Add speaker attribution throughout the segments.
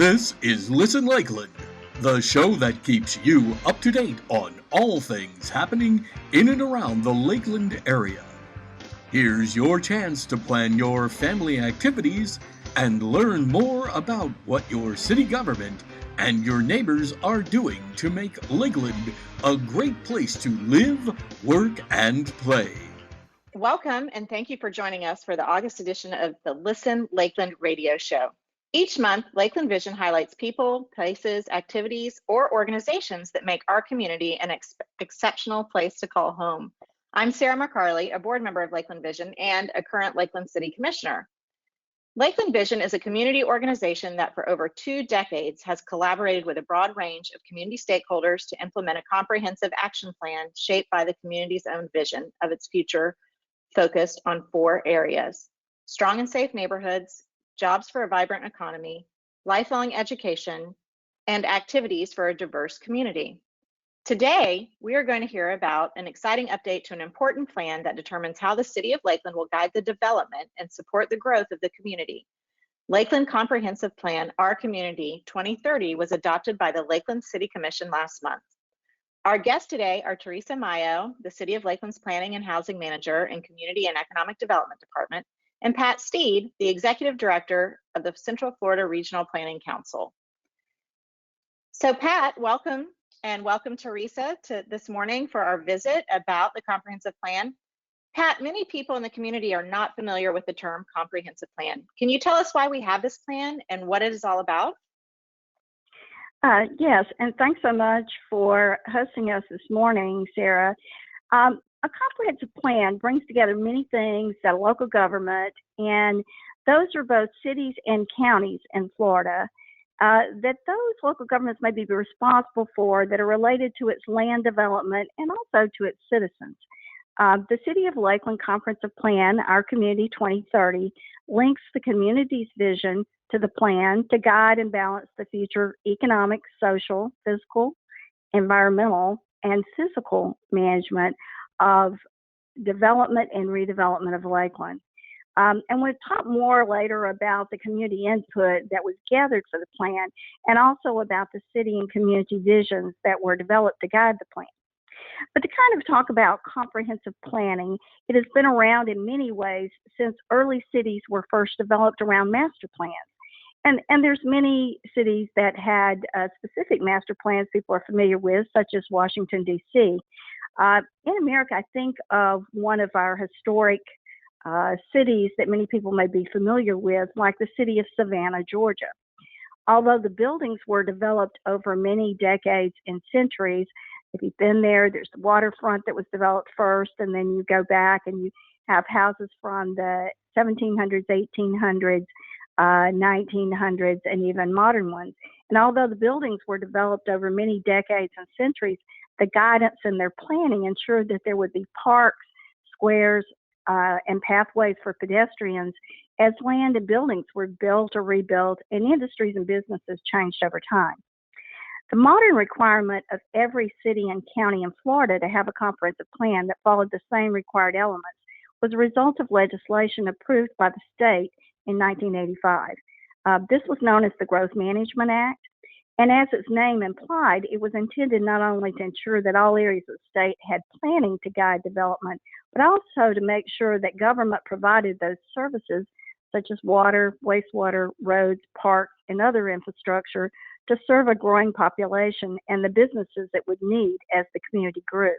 Speaker 1: This is Listen Lakeland, the show that keeps you up to date on all things happening in and around the Lakeland area. Here's your chance to plan your family activities and learn more about what your city government and your neighbors are doing to make Lakeland a great place to live, work, and play.
Speaker 2: Welcome and thank you for joining us for the August edition of the Listen Lakeland radio show. Each month, Lakeland Vision highlights people, places, activities, or organizations that make our community an exceptional place to call home. I'm Sarah McCarley, a board member of Lakeland Vision and a current Lakeland City Commissioner. Lakeland Vision is a community organization that for over 2 decades has collaborated with a broad range of community stakeholders to implement a comprehensive action plan shaped by the community's own vision of its future, focused on 4 areas: strong and safe neighborhoods, jobs for a vibrant economy, lifelong education, and activities for a diverse community. Today, we are going to hear about an exciting update to an important plan that determines how the City of Lakeland will guide the development and support the growth of the community. Lakeland Comprehensive Plan, Our Community 2030 was adopted by the Lakeland City Commission last month. Our guests today are Teresa Maio, the City of Lakeland's Planning and Housing Manager in Community and Economic Development Department, and Pat Steed, the Executive Director of the Central Florida Regional Planning Council. So Pat, welcome, and welcome Teresa to this morning for our visit about the comprehensive plan. Pat, many people in the community are not familiar with the term comprehensive plan. Can you tell us why we have this plan and what it is all about?
Speaker 3: Yes, and thanks so much for hosting us this morning, Sarah. A comprehensive plan brings together many things that a local government, and those are both cities and counties in Florida, that those local governments may be responsible for that are related to its land development and also to its citizens. The City of Lakeland Comprehensive Plan, Our Community 2030, links the community's vision to the plan to guide and balance the future economic, social, physical, environmental, and physical management of development and redevelopment of Lakeland. And we'll talk more later about the community input that was gathered for the plan and also about the city and community visions that were developed to guide the plan. But to kind of talk about comprehensive planning, it has been around in many ways since early cities were first developed around master plans. And there's many cities that had specific master plans people are familiar with, such as Washington, D.C. In America, I think of one of our historic cities that many people may be familiar with, like the city of Savannah, Georgia. Although the buildings were developed over many decades and centuries, if you've been there, there's the waterfront that was developed first, and then you go back and you have houses from the 1700s, 1800s, 1900s, and even modern ones. And although the buildings were developed over many decades and centuries, the guidance in their planning ensured that there would be parks, squares, and pathways for pedestrians as land and buildings were built or rebuilt and industries and businesses changed over time. The modern requirement of every city and county in Florida to have a comprehensive plan that followed the same required elements was a result of legislation approved by the state in 1985. This was known as the Growth Management Act. And as its name implied, it was intended not only to ensure that all areas of the state had planning to guide development, but also to make sure that government provided those services such as water, wastewater, roads, parks, and other infrastructure to serve a growing population and the businesses it would need as the community grew.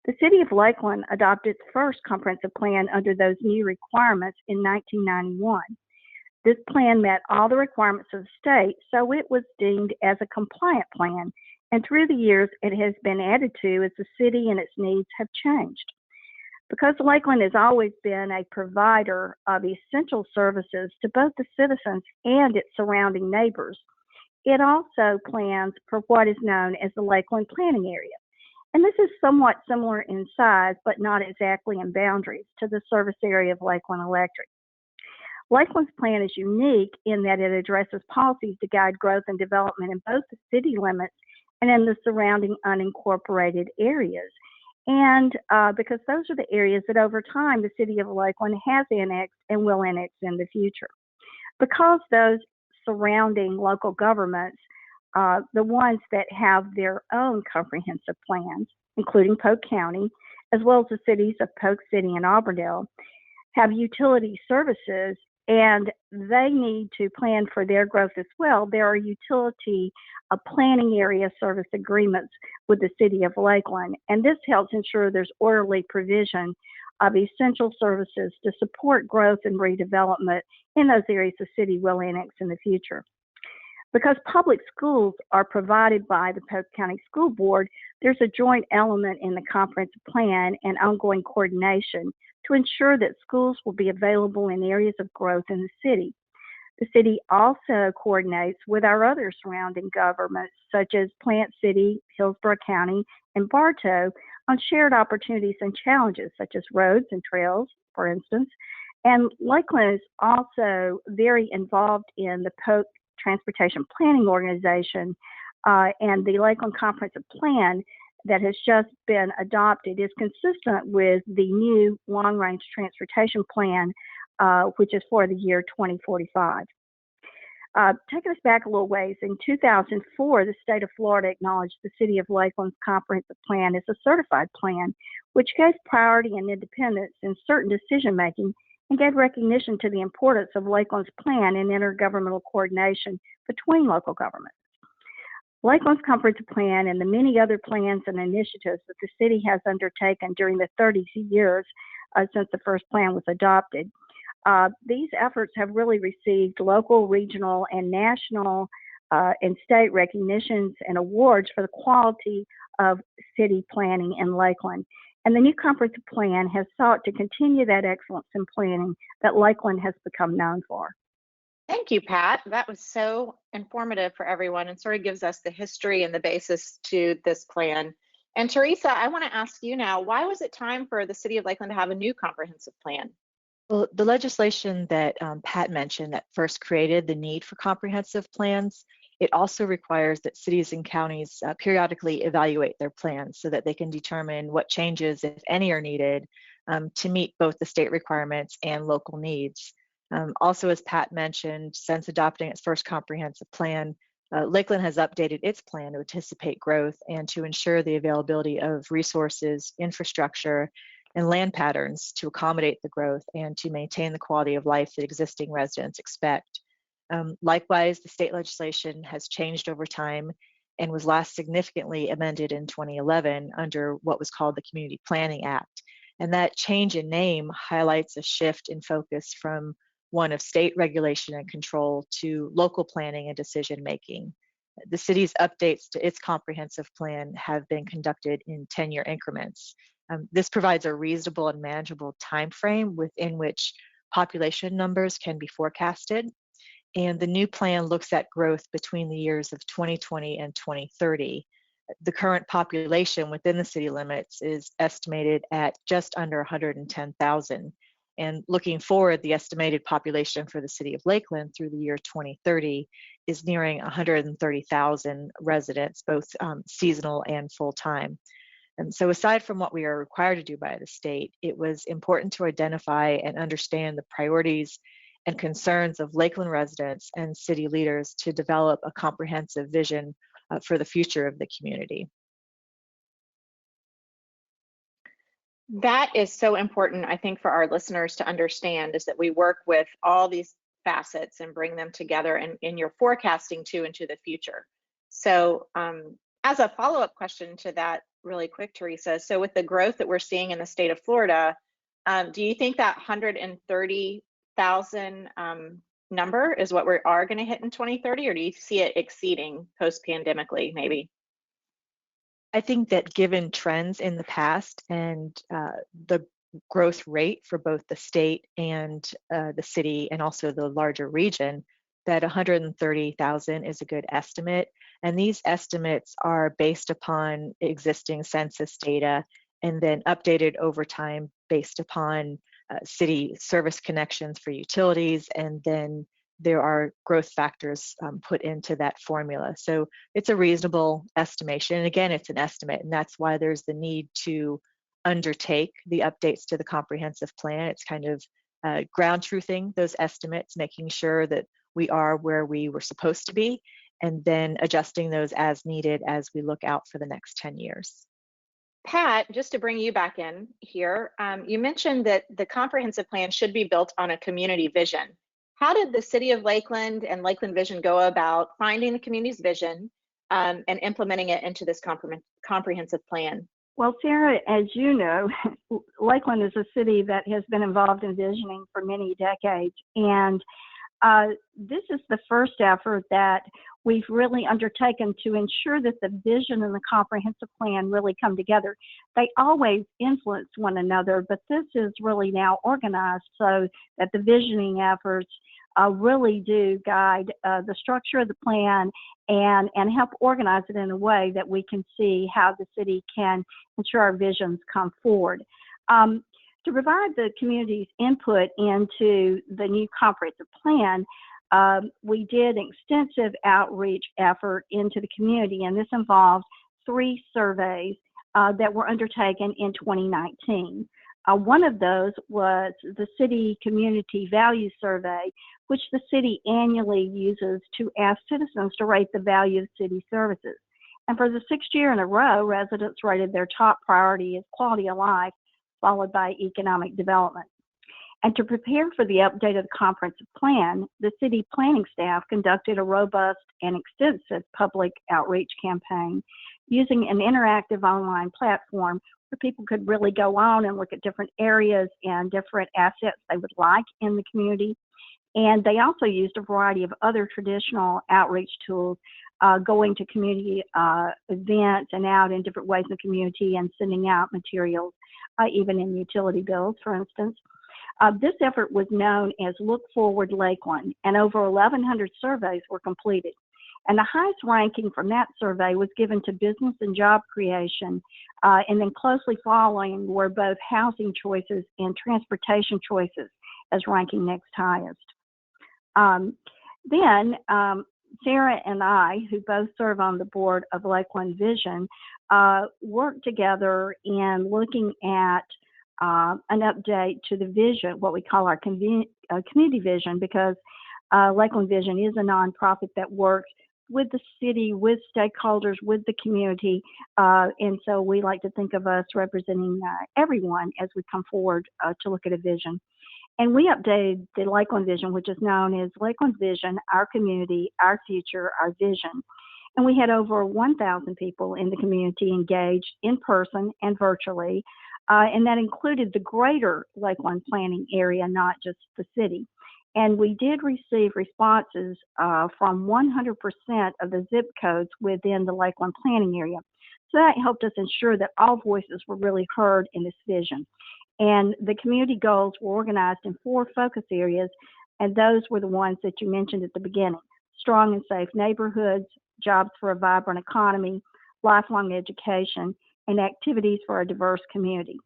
Speaker 3: The City of Lakeland adopted its first comprehensive plan under those new requirements in 1991. This plan met all the requirements of the state, so it was deemed as a compliant plan, and through the years it has been added to as the city and its needs have changed. Because Lakeland has always been a provider of essential services to both the citizens and its surrounding neighbors, it also plans for what is known as the Lakeland Planning Area. And this is somewhat similar in size, but not exactly in boundaries, to the service area of Lakeland Electric. Lakeland's plan is unique in that it addresses policies to guide growth and development in both the city limits and in the surrounding unincorporated areas. And because those are the areas that over time the City of Lakeland has annexed and will annex in the future. Because those surrounding local governments, the ones that have their own comprehensive plans, including Polk County, as well as the cities of Polk City and Auburndale, have utility services, and they need to plan for their growth as well. There are utility planning area service agreements with the city of Lakeland, and this helps ensure there's orderly provision of essential services to support growth and redevelopment in those areas the city will annex in the future. Because public schools are provided by the Polk County School Board, there's a joint element in the comprehensive plan and ongoing coordination to ensure that schools will be available in areas of growth in the city. The city also coordinates with our other surrounding governments, such as Plant City, Hillsborough County, and Bartow, on shared opportunities and challenges, such as roads and trails, for instance. And Lakeland is also very involved in the Polk Transportation Planning Organization, and the Lakeland Comprehensive Plan that has just been adopted is consistent with the new long-range transportation plan, which is for the year 2045. Taking us back a little ways, in 2004, the state of Florida acknowledged the city of Lakeland's comprehensive plan as a certified plan, which gave priority and independence in certain decision-making and gave recognition to the importance of Lakeland's plan and intergovernmental coordination between local governments. Lakeland's comprehensive plan and the many other plans and initiatives that the city has undertaken during the 30 years since the first plan was adopted, these efforts have really received local, regional, and national and state recognitions and awards for the quality of city planning in Lakeland. And the new comprehensive plan has sought to continue that excellence in planning that Lakeland has become known for.
Speaker 2: Thank you, Pat. That was so informative for everyone and sort of gives us the history and the basis to this plan. And Teresa, I want to ask you now, why was it time for the city of Lakeland to have a new comprehensive plan?
Speaker 4: Well, the legislation that Pat mentioned that first created the need for comprehensive plans, it also requires that cities and counties periodically evaluate their plans so that they can determine what changes, if any, are needed to meet both the state requirements and local needs. Also, as Pat mentioned, since adopting its first comprehensive plan, Lakeland has updated its plan to anticipate growth and to ensure the availability of resources, infrastructure, and land patterns to accommodate the growth and to maintain the quality of life that existing residents expect. Likewise, the state legislation has changed over time and was last significantly amended in 2011 under what was called the Community Planning Act. And that change in name highlights a shift in focus from one of state regulation and control to local planning and decision making. The city's updates to its comprehensive plan have been conducted in 10-year increments. This provides a reasonable and manageable timeframe within which population numbers can be forecasted. And the new plan looks at growth between the years of 2020 and 2030. The current population within the city limits is estimated at just under 110,000. And looking forward, the estimated population for the city of Lakeland through the year 2030 is nearing 130,000 residents, both seasonal and full-time. And so aside from what we are required to do by the state, it was important to identify and understand the priorities and concerns of Lakeland residents and city leaders to develop a comprehensive vision for the future of the community.
Speaker 2: That is so important, I think, for our listeners to understand, is that we work with all these facets and bring them together in your forecasting too into the future. So as a follow-up question to that really quick, Teresa, so with the growth that we're seeing in the state of Florida, do you think that 130,000 number is what we are going to hit in 2030, or do you see it exceeding post-pandemically maybe?
Speaker 4: I think that given trends in the past and the growth rate for both the state and the city and also the larger region, that 130,000 is a good estimate. And these estimates are based upon existing census data and then updated over time based upon city service connections for utilities, and then there are growth factors put into that formula. So it's a reasonable estimation. And again, it's an estimate, and that's why there's the need to undertake the updates to the comprehensive plan. It's kind of ground truthing those estimates, making sure that we are where we were supposed to be, and then adjusting those as needed as we look out for the next 10 years.
Speaker 2: Pat, just to bring you back in here, you mentioned that the comprehensive plan should be built on a community vision. How did the City of Lakeland and Lakeland Vision go about finding the community's vision and implementing it into this comprehensive plan?
Speaker 3: Well, Sarah, as you know, Lakeland is a city that has been involved in visioning for many decades, and this is the first effort that we've really undertaken to ensure that the vision and the comprehensive plan really come together. They always influence one another, but this is really now organized so that the visioning efforts really do guide the structure of the plan and help organize it in a way that we can see how the city can ensure our visions come forward. To provide the community's input into the new comprehensive plan, we did an extensive outreach effort into the community, and this involved 3 surveys that were undertaken in 2019. One of those was the City Community Value Survey, which the city annually uses to ask citizens to rate the value of city services. And for the 6th year in a row, residents rated their top priority as quality of life, followed by economic development. And to prepare for the update of the comprehensive plan, the city planning staff conducted a robust and extensive public outreach campaign using an interactive online platform where people could really go on and look at different areas and different assets they would like in the community. And they also used a variety of other traditional outreach tools, going to community events and out in different ways in the community and sending out materials, even in utility bills, for instance. This effort was known as Look Forward Lakeland, and over 1,100 surveys were completed. And the highest ranking from that survey was given to business and job creation, and then closely following were both housing choices and transportation choices as ranking next highest. Then Sarah and I, who both serve on the board of Lakeland Vision, worked together in looking at an update to the vision, what we call our community vision, because Lakeland Vision is a nonprofit that works with the city, with stakeholders, with the community, and so we like to think of us representing everyone as we come forward to look at a vision. And we updated the Lakeland Vision, which is known as Lakeland Vision, Our Community, Our Future, Our Vision. And we had over 1,000 people in the community engaged in person and virtually, and that included the greater Lakeland Planning Area, not just the city. And we did receive responses from 100% of the zip codes within the Lakeland Planning Area. So that helped us ensure that all voices were really heard in this vision. And the community goals were organized in 4 focus areas, and those were the ones that you mentioned at the beginning: strong and safe neighborhoods, jobs for a vibrant economy, lifelong education, and activities for a diverse community.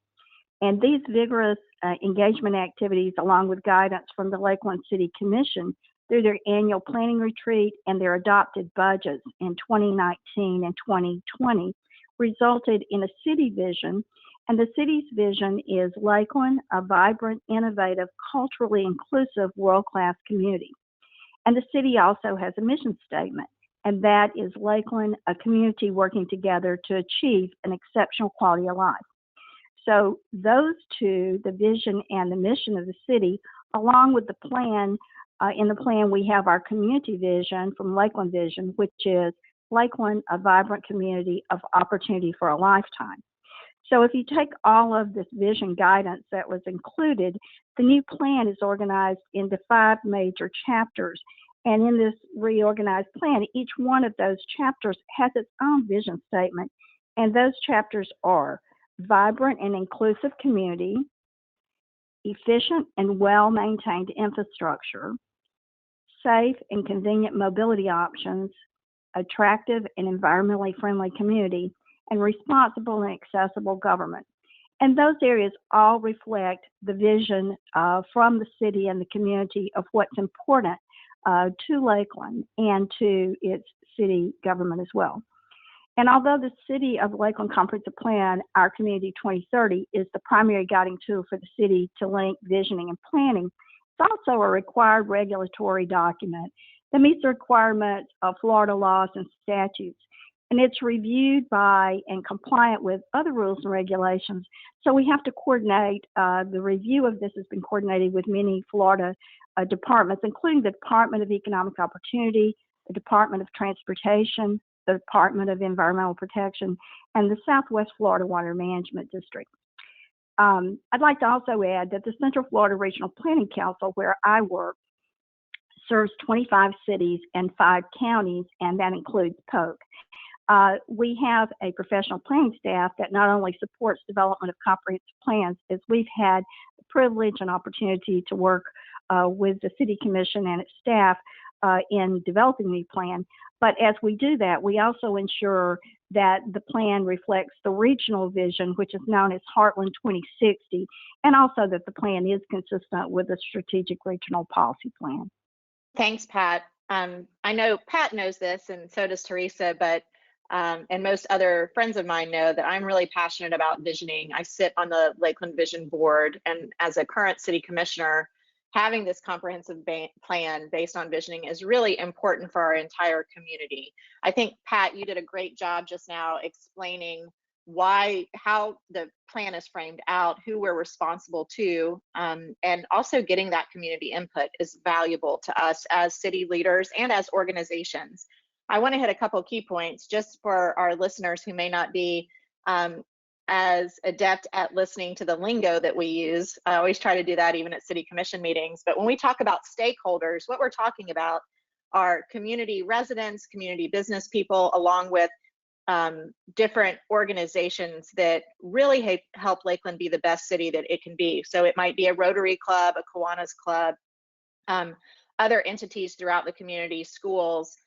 Speaker 3: And these vigorous engagement activities, along with guidance from the Lakeland City Commission through their annual planning retreat and their adopted budgets in 2019 and 2020, resulted in a city vision. And the city's vision is Lakeland, a vibrant, innovative, culturally inclusive, world-class community. And the city also has a mission statement, and that is Lakeland, a community working together to achieve an exceptional quality of life. So those two, the vision and the mission of the city, along with the plan, in the plan we have our community vision from Lakeland Vision, which is Lakeland, a vibrant community of opportunity for a lifetime. So if you take all of this vision guidance that was included, the new plan is organized into 5 major chapters. And in this reorganized plan, each one of those chapters has its own vision statement. And those chapters are vibrant and inclusive community, efficient and well-maintained infrastructure, safe and convenient mobility options, attractive and environmentally friendly community, and responsible and accessible government. And those areas all reflect the vision from the city and the community of what's important to Lakeland and to its city government as well. And although the City of Lakeland Comprehensive Plan, Our Community 2030, is the primary guiding tool for the city to link visioning and planning, It's also a required regulatory document that meets the requirements of Florida laws and statutes. And it's reviewed by and compliant with other rules and regulations. So we have to coordinate. The review of this has been coordinated with many Florida departments, including the Department of Economic Opportunity, the Department of Transportation, the Department of Environmental Protection, and the Southwest Florida Water Management District. I'd like to also add that the Central Florida Regional Planning Council, where I work, serves 25 cities and 5 counties, and that includes Polk. We have a professional planning staff that not only supports development of comprehensive plans, as we've had the privilege and opportunity to work with the City Commission and its staff in developing the plan, but as we do that, we also ensure that the plan reflects the regional vision, which is known as Heartland 2060, and also that the plan is consistent with the strategic regional policy plan.
Speaker 2: Thanks, Pat. I know Pat knows this, and so does Teresa, but and most other friends of mine know that I'm really passionate about visioning. I sit on the Lakeland Vision Board, and as a current city commissioner, having this comprehensive plan based on visioning is really important for our entire community. I think, Pat, you did a great job just now explaining how the plan is framed out, who we're responsible to, and also getting that community input is valuable to us as city leaders and as organizations. I want to hit a couple of key points just for our listeners who may not be as adept at listening to the lingo that we use. I always try to do that even at city commission meetings. But when we talk about stakeholders, what we're talking about are community residents, community business people, along with different organizations that really help Lakeland be the best city that it can be. So it might be a Rotary Club, a Kiwanis Club, other entities throughout the community, schools,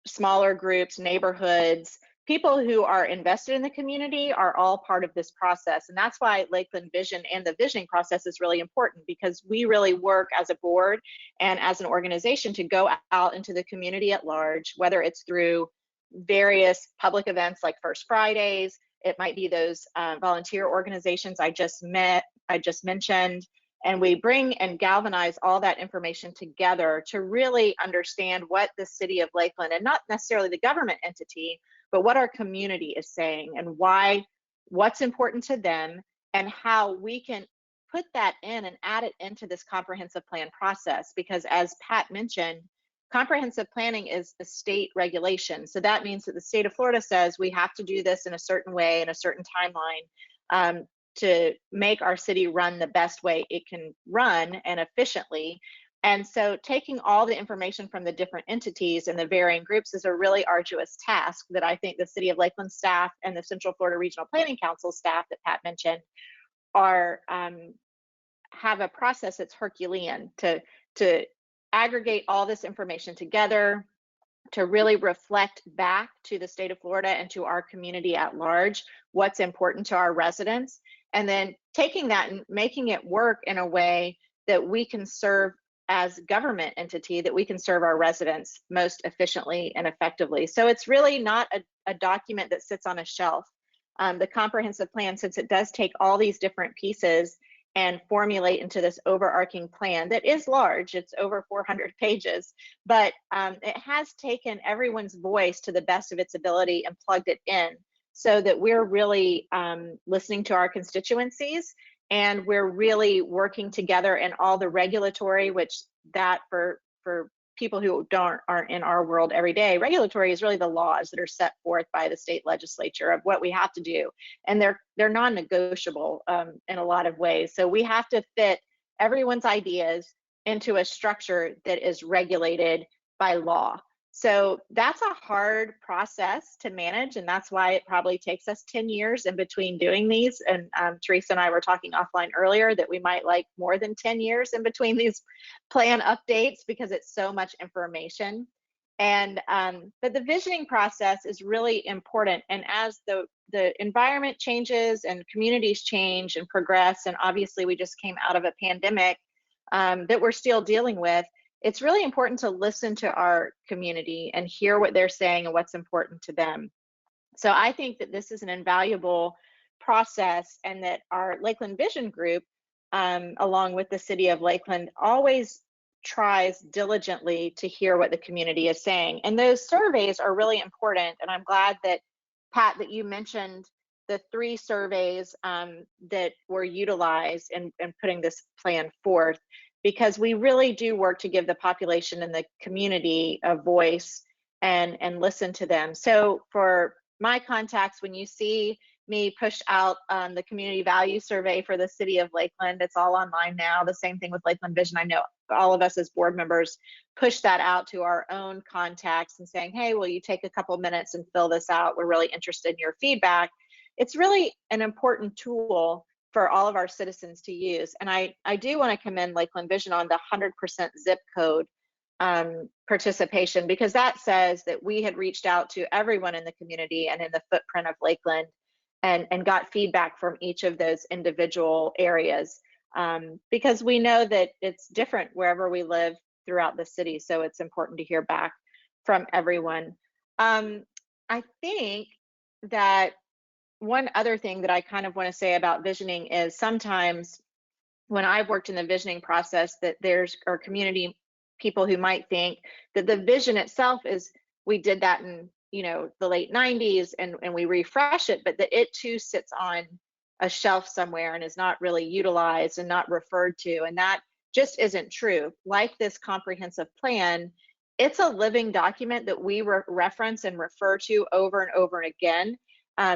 Speaker 2: smaller groups, neighborhoods. People who are invested in the community are all part of this process. And that's why Lakeland Vision and the visioning process is really important, because we really work as a board and as an organization to go out into the community at large, whether it's through various public events like First Fridays, it might be those volunteer organizations I just mentioned, and we bring and galvanize all that information together to really understand what the city of Lakeland, and not necessarily the government entity, but what our community is saying and what's important to them, and how we can put that in and add it into this comprehensive plan process. Because as Pat mentioned, comprehensive planning is a state regulation. So that means that the state of Florida says we have to do this in a certain way, in a certain timeline, to make our city run the best way it can run and efficiently. And so taking all the information from the different entities and the varying groups is a really arduous task that I think the City of Lakeland staff and the Central Florida Regional Planning Council staff that Pat mentioned have a process that's Herculean to aggregate all this information together, to really reflect back to the state of Florida and to our community at large what's important to our residents, and then taking that and making it work in a way that we can serve as government entity, that we can serve our residents most efficiently and effectively. So it's really not a document that sits on a shelf. The comprehensive plan, since it does take all these different pieces and formulate into this overarching plan that is large, it's over 400 pages, but it has taken everyone's voice to the best of its ability and plugged it in so that we're really listening to our constituencies, and we're really working together in all the regulatory, which that for people who aren't in our world every day, regulatory is really the laws that are set forth by the state legislature of what we have to do, and they're non-negotiable in a lot of ways. So we have to fit everyone's ideas into a structure that is regulated by law. So that's a hard process to manage, and that's why it probably takes us 10 years in between doing these. And Teresa and I were talking offline earlier that we might like more than 10 years in between these plan updates because it's so much information. And but the visioning process is really important. And as the environment changes and communities change and progress, and obviously we just came out of a pandemic that we're still dealing with, it's really important to listen to our community and hear what they're saying and what's important to them. So I think that this is an invaluable process, and that our Lakeland Vision group along with the city of Lakeland, always tries diligently to hear what the community is saying. And those surveys are really important. And I'm glad that, Pat, that you mentioned the 3 surveys that were utilized in putting this plan forth, because we really do work to give the population and the community a voice and listen to them. So for my contacts, when you see me push out the community value survey for the city of Lakeland, it's all online now. The same thing with Lakeland Vision. I know all of us as board members push that out to our own contacts and saying, hey, will you take a couple minutes and fill this out? We're really interested in your feedback. It's really an important tool for all of our citizens to use. And I do want to commend Lakeland Vision on the 100% zip code participation, because that says that we had reached out to everyone in the community and in the footprint of Lakeland and got feedback from each of those individual areas, because we know that it's different wherever we live throughout the city. So it's important to hear back from everyone. I think that one other thing that I kind of want to say about visioning is sometimes when I've worked in the visioning process, that there's our community people who might think that the vision itself is, we did that in the late 90s and we refresh it, but that it too sits on a shelf somewhere and is not really utilized and not referred to. And that just isn't true. Like this comprehensive plan, it's a living document that we reference and refer to over and over and again,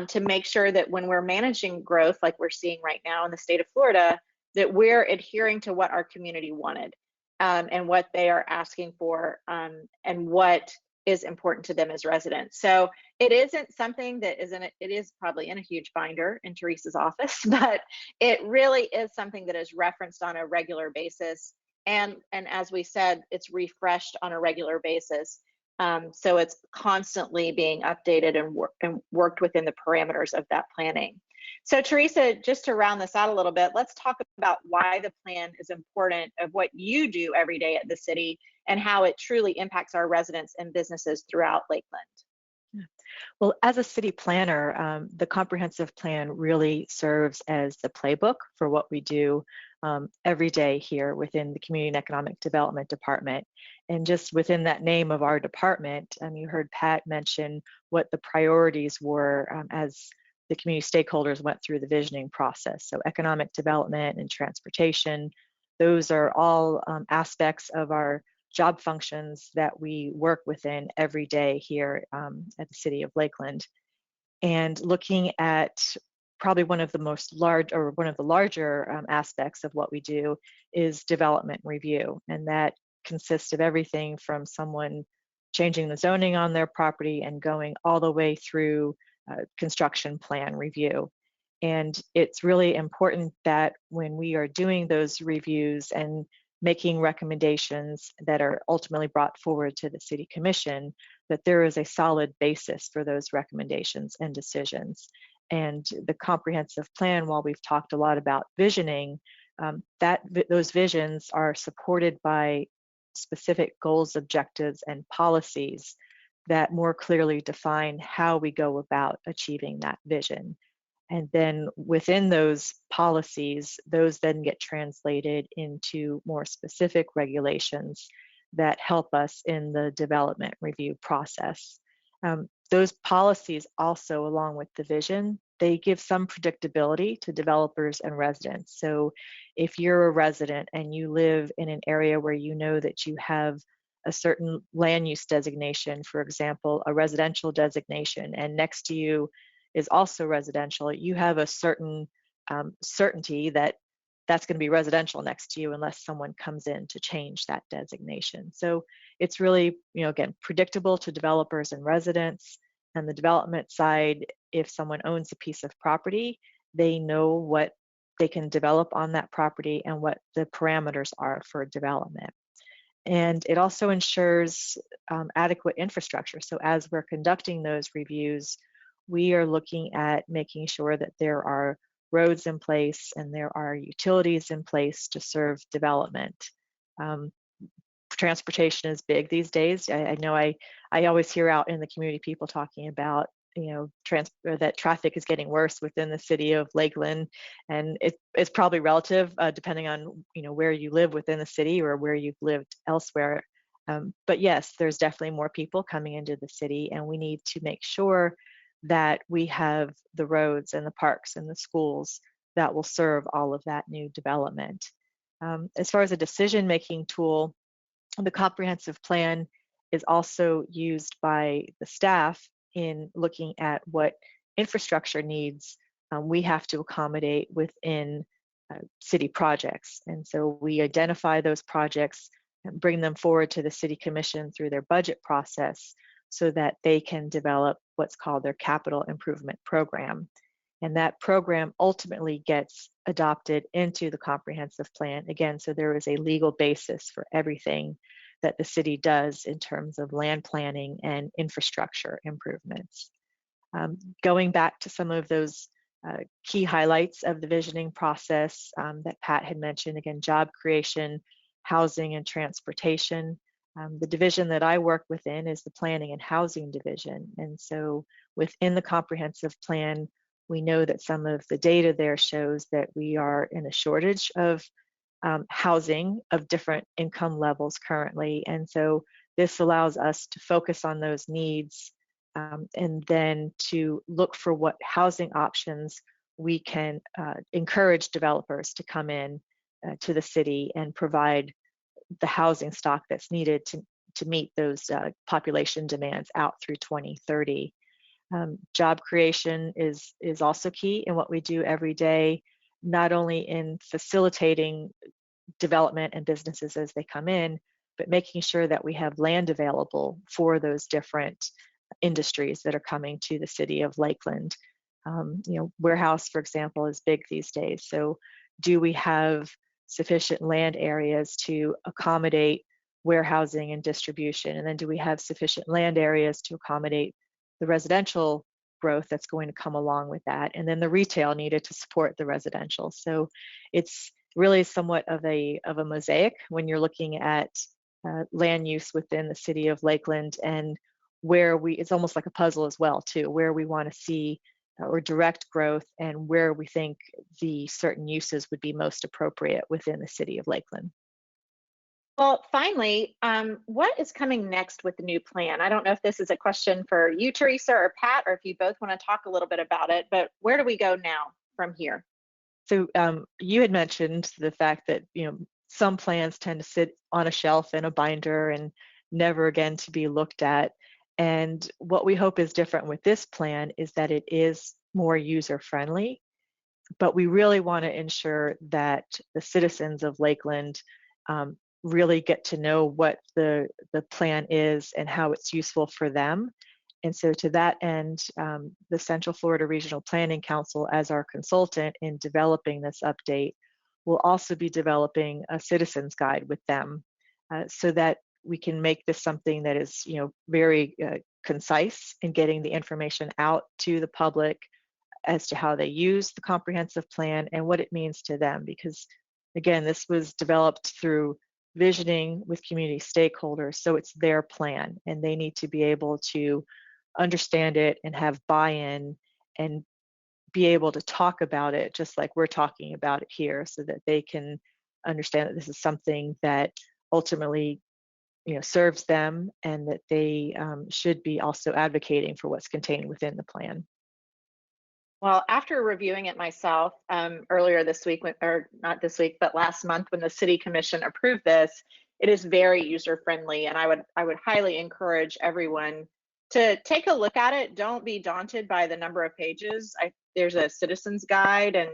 Speaker 2: to make sure that when we're managing growth like we're seeing right now in the state of Florida, that we're adhering to what our community wanted, and what they are asking for, and what is important to them as residents. So it isn't something that it is probably in a huge binder in Teresa's office, but it really is something that is referenced on a regular basis. And as we said, it's refreshed on a regular basis. So it's constantly being updated and worked within the parameters of that planning. So Teresa, just to round this out a little bit, let's talk about why the plan is important, of what you do every day at the city and how it truly impacts our residents and businesses throughout Lakeland.
Speaker 4: Well, as a city planner, the comprehensive plan really serves as the playbook for what we do every day here within the Community and Economic Development Department. And just within that name of our department, you heard Pat mention what the priorities were as the community stakeholders went through the visioning process. So economic development and transportation, those are all aspects of our job functions that we work within every day here at the city of Lakeland. And looking at probably one of the larger aspects of what we do is development review. And that consists of everything from someone changing the zoning on their property and going all the way through construction plan review. And it's really important that when we are doing those reviews and making recommendations that are ultimately brought forward to the City Commission, that there is a solid basis for those recommendations and decisions. And the comprehensive plan, while we've talked a lot about visioning, those visions are supported by specific goals, objectives, and policies that more clearly define how we go about achieving that vision. And then within those policies, those then get translated into more specific regulations that help us in the development review process. Those policies also, along with the vision, they give some predictability to developers and residents. So if you're a resident and you live in an area where you know that you have a certain land use designation, for example, a residential designation, and next to you is also residential, you have a certain certainty that that's going to be residential next to you unless someone comes in to change that designation. So it's really, again, predictable to developers and residents. And the development side, if someone owns a piece of property, they know what they can develop on that property and what the parameters are for development. And it also ensures adequate infrastructure. So as we're conducting those reviews, we are looking at making sure that there are roads in place and there are utilities in place to serve development. Transportation is big these days. I know I always hear out in the community people talking about that traffic is getting worse within the city of Lakeland, and it's probably relative depending on where you live within the city or where you've lived elsewhere. But yes, there's definitely more people coming into the city, and we need to make sure that we have the roads and the parks and the schools that will serve all of that new development. As far as a decision-making tool, the comprehensive plan is also used by the staff in looking at what infrastructure needs we have to accommodate within city projects. And so we identify those projects and bring them forward to the City Commission through their budget process so that they can develop what's called their capital improvement program. And that program ultimately gets adopted into the comprehensive plan again, so there is a legal basis for everything that the city does in terms of land planning and infrastructure improvements. Going back to some of those key highlights of the visioning process that Pat had mentioned, again, job creation, housing, and transportation. The division that I work within is the Planning and Housing Division. And so within the comprehensive plan, we know that some of the data there shows that we are in a shortage of housing of different income levels currently. And so this allows us to focus on those needs and then to look for what housing options we can encourage developers to come in to the city and provide the housing stock that's needed to meet those population demands out through 2030. Job creation is also key in what we do every day, not only in facilitating development and businesses as they come in, but making sure that we have land available for those different industries that are coming to the city of Lakeland. Warehouse, for example, is big these days. So do we have sufficient land areas to accommodate warehousing and distribution? And then do we have sufficient land areas to accommodate the residential growth that's going to come along with that? And then the retail needed to support the residential. So it's really somewhat of a mosaic when you're looking at land use within the city of Lakeland, and where it's almost like a puzzle as well too, where we want to see or direct growth and where we think the certain uses would be most appropriate within the city of Lakeland.
Speaker 2: Well, finally, what is coming next with the new plan? I don't know if this is a question for you, Teresa, or Pat, or if you both want to talk a little bit about it, but where do we go now from here?
Speaker 4: So you had mentioned the fact that some plans tend to sit on a shelf in a binder and never again to be looked at. And what we hope is different with this plan is that it is more user-friendly, but we really want to ensure that the citizens of Lakeland really get to know what the plan is and how it's useful for them. And so to that end, the Central Florida Regional Planning Council, as our consultant in developing this update, will also be developing a citizens guide with them so that we can make this something that is very concise in getting the information out to the public as to how they use the comprehensive plan and what it means to them. Because again, this was developed through visioning with community stakeholders, so it's their plan and they need to be able to understand it and have buy-in and be able to talk about it just like we're talking about it here, so that they can understand that this is something that ultimately serves them and that they should be also advocating for what's contained within the plan.
Speaker 2: Well, after reviewing it myself earlier this week, or not this week, but last month when the City Commission approved this, it is very user-friendly, and I would highly encourage everyone to take a look at it. Don't be daunted by the number of pages. There's a citizen's guide, and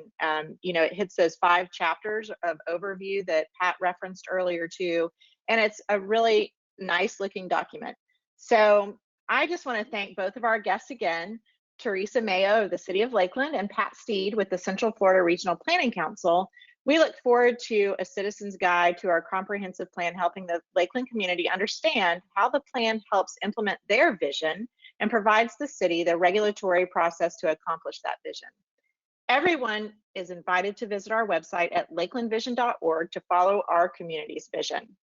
Speaker 2: it hits those 5 chapters of overview that Pat referenced earlier too, and it's a really nice looking document. So I just want to thank both of our guests again, Teresa Maio of the City of Lakeland and Pat Steed with the Central Florida Regional Planning Council. We look forward to a citizen's guide to our comprehensive plan, helping the Lakeland community understand how the plan helps implement their vision and provides the city the regulatory process to accomplish that vision. Everyone is invited to visit our website at lakelandvision.org to follow our community's vision.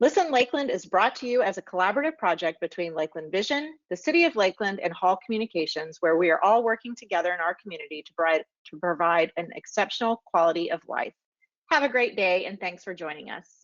Speaker 2: Listen Lakeland is brought to you as a collaborative project between Lakeland Vision, the City of Lakeland, and Hall Communications, where we are all working together in our community to provide an exceptional quality of life. Have a great day, and thanks for joining us.